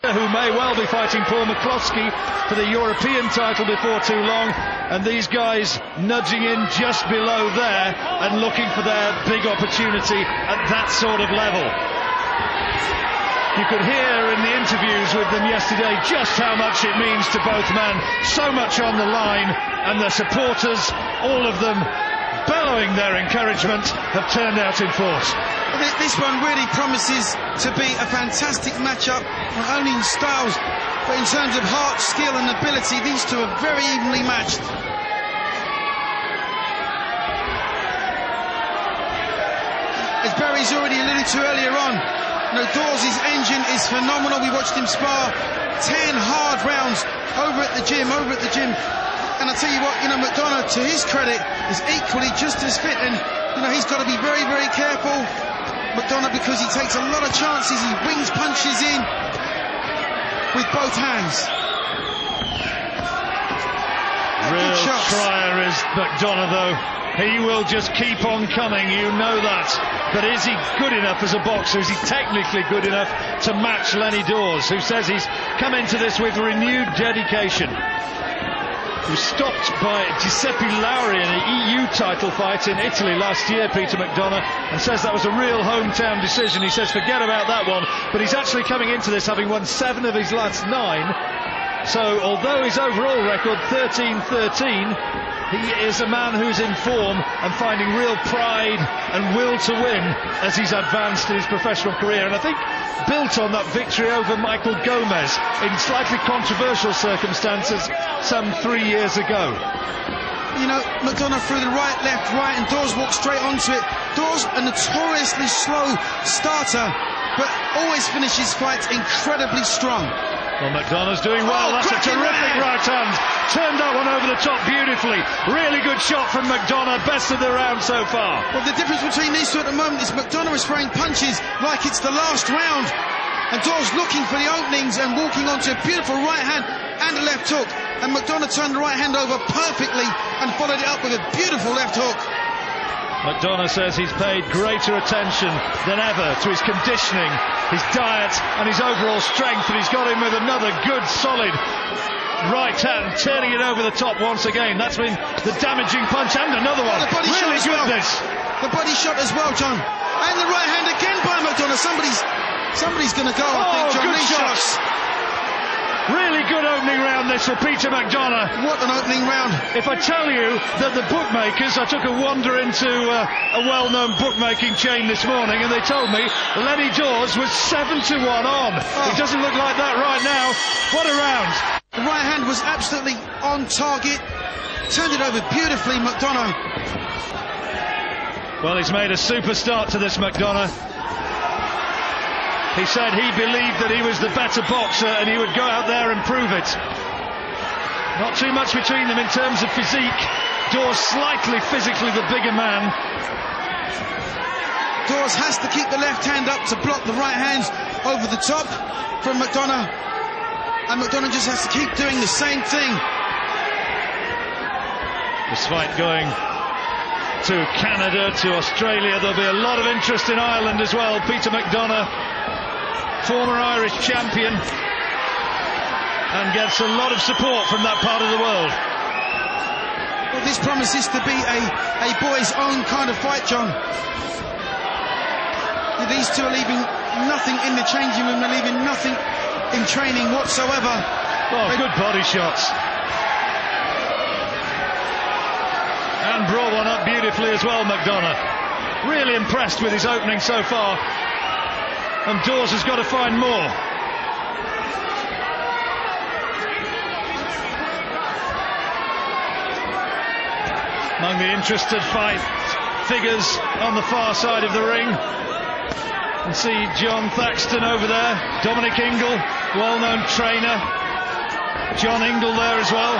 who may well be fighting Paul McCloskey for the European title before too long, and these guys nudging in just below there and looking for their big opportunity at that sort of level. You could hear in the interviews with them yesterday just how much it means to both men. So much on the line, and their supporters, all of them bellowing their encouragement, have turned out in force. This one really promises to be a fantastic matchup, not only in styles, but in terms of heart, skill and ability. These two are very evenly matched. As Barry's already alluded to earlier on, Dawes' engine is phenomenal. We watched him spar 10 hard rounds over at the gym. And I tell you what, McDonagh, to his credit, is equally just as fit. And, he's got to be very, very careful, McDonagh, because he takes a lot of chances. He wings punches in with both hands. Real trier is McDonagh, though. He will just keep on coming, you know that. But is he good enough as a boxer? Is he technically good enough to match Lenny Dawes, who says he's come into this with renewed dedication? He was stopped by Giuseppe Lauri in an EU title fight in Italy last year, Peter McDonagh, and says that was a real hometown decision. He says forget about that one, but he's actually coming into this having won 7 of his last 9. So although his overall record 13-13, he is a man who's in form and finding real pride and will to win as he's advanced in his professional career. And I think built on that victory over Michael Gomez in slightly controversial circumstances some 3 years ago. McDonagh threw the right, left, right, and Dawes walked straight onto it. Dawes, a notoriously slow starter, but always finishes fights incredibly strong. Well, McDonagh's doing well. That's a terrific right hand. Turned that one over the top beautifully. Really good shot from McDonagh. Best of the round so far. Well, the difference between these two at the moment is McDonagh is throwing punches like it's the last round, and Dawes looking for the openings and walking onto a beautiful right hand and a left hook. And McDonagh turned the right hand over perfectly and followed it up with a beautiful left hook. McDonagh says he's paid greater attention than ever to his conditioning, his diet and his overall strength, and he's got him with another good solid right hand, turning it over the top once again. That's been the damaging punch, and another one. The body really shot good as well. The body shot as well, John. And the right hand again by McDonagh. Somebody's going to go, I think, John. Good shots. Really good opening round this for Peter McDonagh. What an opening round. If I tell you that the bookmakers, I took a wander into a well-known bookmaking chain this morning, and they told me Lenny Dawes was 7-1 on. It doesn't look like that right now. What a round. The right hand was absolutely on target. Turned it over beautifully, McDonagh. Well, he's made a super start to this, McDonagh. He said he believed that he was the better boxer and he would go out there and prove it. Not too much between them in terms of physique. Dawes slightly physically the bigger man. Dawes has to keep the left hand up to block the right hands over the top from McDonagh. And McDonagh just has to keep doing the same thing. This fight going to Canada, to Australia. There'll be a lot of interest in Ireland as well. Peter McDonagh, former Irish champion, and gets a lot of support from that part of the world. Well, this promises to be a boys' own kind of fight, John. These two are leaving nothing in the changing room. They're leaving nothing in training whatsoever. Oh, good body shots. And brought one up beautifully as well, McDonagh. Really impressed with his opening so far. And Dawes has got to find more. Among the interested fight figures on the far side of the ring, and see John Thaxton over there, Dominic Ingle, well-known trainer, John Ingle there as well.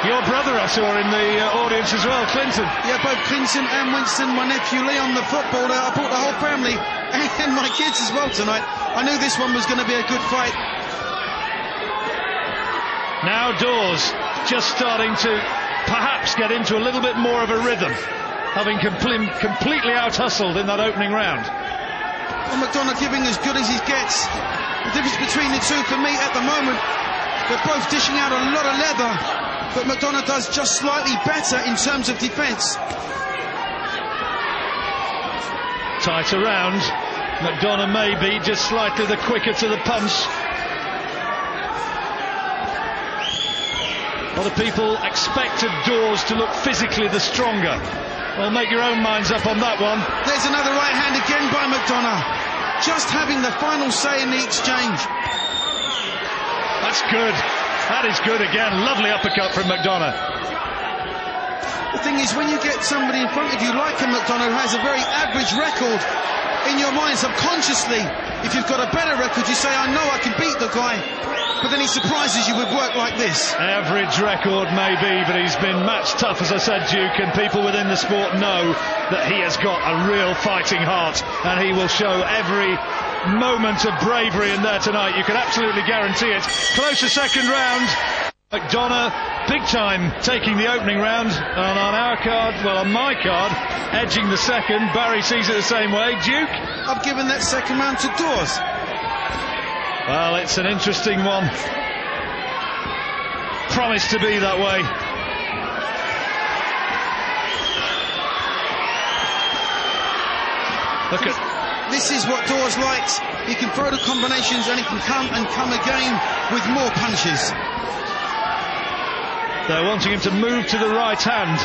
Your brother I saw in the audience as well, Clinton. Yeah, both Clinton and Winston, my nephew Leon, the footballer. I brought the whole family and my kids as well tonight. I knew this one was going to be a good fight. Now Dawes just starting to perhaps get into a little bit more of a rhythm, having completely out-hustled in that opening round. Well, McDonagh giving as good as he gets. The difference between the two for me at the moment, they're both dishing out a lot of leather, but McDonagh does just slightly better in terms of defence. Tight around. McDonagh may be just slightly the quicker to the punch. A lot of people expected Dawes to look physically the stronger. Well, make your own minds up on that one. There's another right hand again by McDonagh. Just having the final say in the exchange. That's good. That is good again. Lovely uppercut from McDonagh. The thing is, when you get somebody in front of you like a McDonagh who has a very average record, in your mind subconsciously, if you've got a better record, you say, I know I can beat the guy. But then he surprises you with work like this. Average record maybe, but he's been match tough, as I said, Duke, and people within the sport know that he has got a real fighting heart, and he will show every moment of bravery in there tonight. You can absolutely guarantee it. Close to second round. McDonagh, big time, taking the opening round, and on our card, well, on my card, edging the second. Barry sees it the same way. Duke? I've given that second round to Dawes. Well, it's an interesting one. Promised to be that way. Look at... This is what Dawes likes. He can throw the combinations and he can come and come again with more punches. They're wanting him to move to the right hand,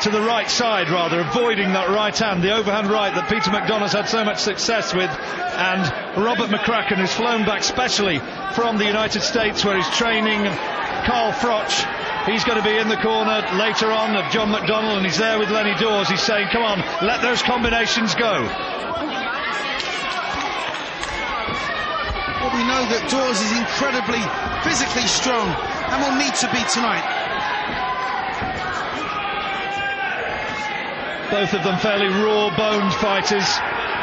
to the right side rather, avoiding that right hand, the overhand right that Peter McDonagh's had so much success with, and Robert McCracken, who's flown back specially from the United States where he's training Carl Froch. He's going to be in the corner later on of John McDonnell, and he's there with Lenny Dawes. He's saying, come on, let those combinations go. Well, we know that Dawes is incredibly physically strong and will need to be tonight. Both of them fairly raw-boned fighters.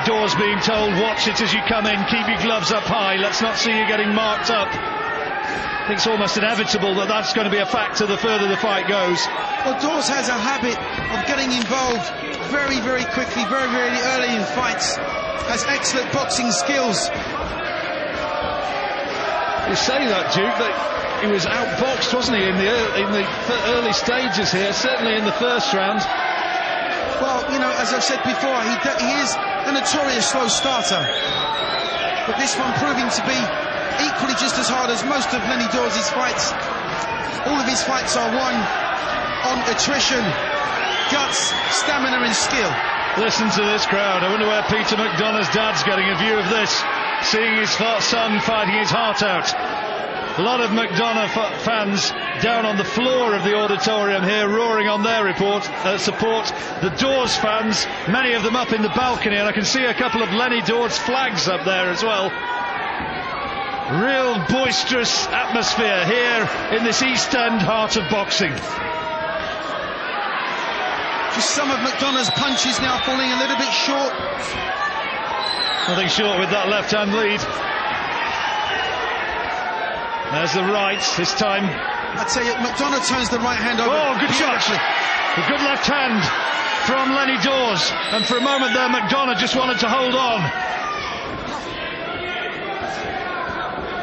Dawes being told, watch it as you come in, keep your gloves up high, let's not see you getting marked up. I think it's almost inevitable that that's going to be a factor the further the fight goes. Well, Dawes has a habit of getting involved very, very quickly, very, very early in fights. Has excellent boxing skills. You say that, Duke, that he was outboxed, wasn't he, in the early stages here, certainly in the first round. Well, you know, as I've said before, he is a notorious slow starter. But this one proving to be equally just as hard as most of Lenny Dawes' fights. All of his fights are won on attrition, guts, stamina and skill. Listen to this crowd. I wonder where Peter McDonagh's dad's getting a view of this, seeing his son fighting his heart out. A lot of McDonagh fans down on the floor of the auditorium here, roaring on their support. The Dawes fans, many of them up in the balcony, and I can see a couple of Lenny Dawes flags up there as well. Real boisterous atmosphere here in this East End heart of boxing. Just some of McDonagh's punches now falling a little bit short. Nothing short with that left-hand lead. There's the right, this time. I tell you, McDonagh turns the right hand over. Oh, good shot. A good left hand from Lenny Dawes. And for a moment there, McDonagh just wanted to hold on.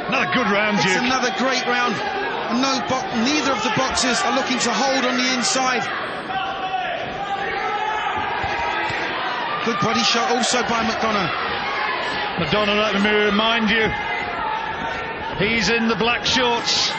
Another good round, Duke. It's another great round. Neither of the boxers are looking to hold on the inside. Good body shot also by McDonagh. McDonagh, let me remind you, he's in the black shorts.